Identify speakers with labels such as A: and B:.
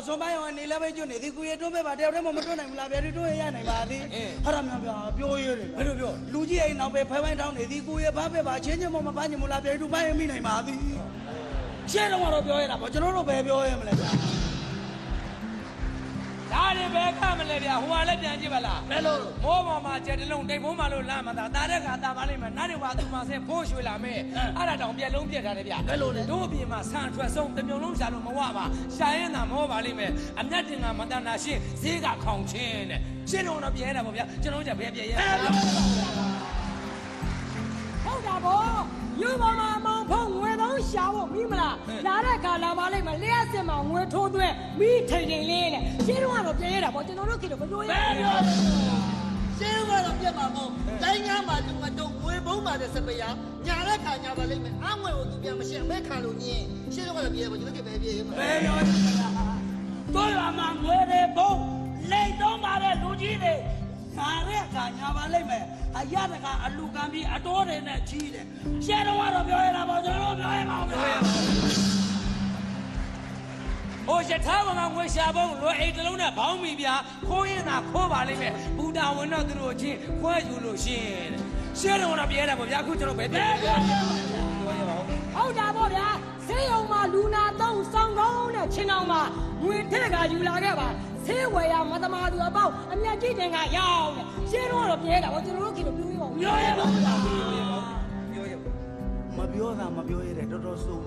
A: စွန်ပိုင်းအောင်နေလည်းပဲကျွနေဒီကိုရတွန်းပဲပါတယောက်တည်းမှမတွန်းနိုင်ဘူးလားဗျာဒီတွန်းရနိုင်ပါသည်ဟာရမြောင်ဗျာပြောရဲတယ်ဘယ်လိုပြောလူကြီးအိမ်နောက်ပဲဖဲပိုင်းတောင်းနေဒီကိုရဘာပဲပါချင်းချင်းမမပန်းချင်ဘူးလားဗျာဒီပိုင်းမိနိုင်ပါသည်ရှင်းတော့တော့ပြောရတာပေါ့ကျွန်တော်တို့ပဲပြောရမလဲဗျာ
B: ဒါတွေပဲကမလဲဗျာဟိုကလည်းပြန်ကြည့်ပါလား
A: ဘယ်လို
B: မိုးပေါ်မှာကျက်တလုံးတိမ်မိုးမှလို့လာမှသာတာတဲ့ခါတာပါလိမ့်မယ်နားတွေပါသူမှဆဲဖိုးရွှေလာမယ်အဲ့ဒါတောင်ပြက်လုံးပြက်ထားတယ်ဗျာ
A: ဘယ်လိုလဲ
B: တို့အပြင်မှာဆန်ထွက်ဆုံးတမြုံလုံးရှာလို့မဝပါရှာရင်သာမောပါလိမ့်မယ်အမျက်တင်ကမတနာရှင်းဈေးကခေါင်ချင်းတဲ့ရှင်းတော့တော့ပြဲတာပေါ့ဗျာကျွန်တော်တို့ကဘယ်ပြဲရဲ
C: ဟုတ်တာဗောယူပေါ်မှာမောင်ဖုံးငွေသုံးရှာဖို့မိမလားလာတဲ့ခါလာပါလိမ့်မယ်လျှက်စစ်မှာငွေထိုးသွဲမိထိန်ထိန်လေးနဲ့ရှင်းတော့ကတော့ပြဲရတာဗောကျွန်တော်တို့ခေတော့မပြောရဘူး
D: ရှင်းကတော့ပြတ်မှာမဟုတ်တိုင်းကားမှာသူကတော့ဝေဘုံးပါတဲ့စပယ်ညာတဲ့ခါညာပါလိမ့်မယ်အငွေကိုသူပြန်မရှင်းမဲခံလို့ညင်းရှင်းတော့ပြေးပါကျွန်တော်ကပဲပြေးမှာ
A: ဘယ်ရောတို့ရမှာငွေတွေဘုံလိတ်တော့ပါတဲ့လူကြီးတွေညာတဲ့ခါညာပါလိမ့်မယ်အရတကအလူကံပြီးအတော်တွေနဲ့ကြီးတယ်ရှင်းတော့ကတော့ပြောရတာပေါ့ကျွန်တော်တို့ပြောရမှာပြောရမှာ
B: ဟိုရထားပေါ်မှာငွေရှာပုံလွယ်အိတ်တလုံးနဲ့ဘောင်းမိဗျာခိုးရင်သာခိုးပါလိမ့်မယ်ဘူတာဝင်တော့သူတို့ချင်းခွဲယူလို့ရှင်းတဲ့ရှင်းတော့ပြဲတာပေါ့ဗျာအခုကျွန်တော်ပဲပြဲ
C: ဟုတ်တာဗောဗျာဆေးရုံမှာလူနာတော့စောင်းကောင်းနဲ့ချင်းအောင်မှာငွေထက်ကယူလာခဲ့ပါဆေးဝယ်ရမသမာသူအပေါက်အမြတ်ကြီးတင်ကရောက်တယ်ရှင်းတော့ပြဲတာဗောကျွန်တော်တို့ခေတော့ပြောရပါဦး
A: ပြောရပါဦးမပြောတာမပြောရတဲ့တော်တော်ဆိုး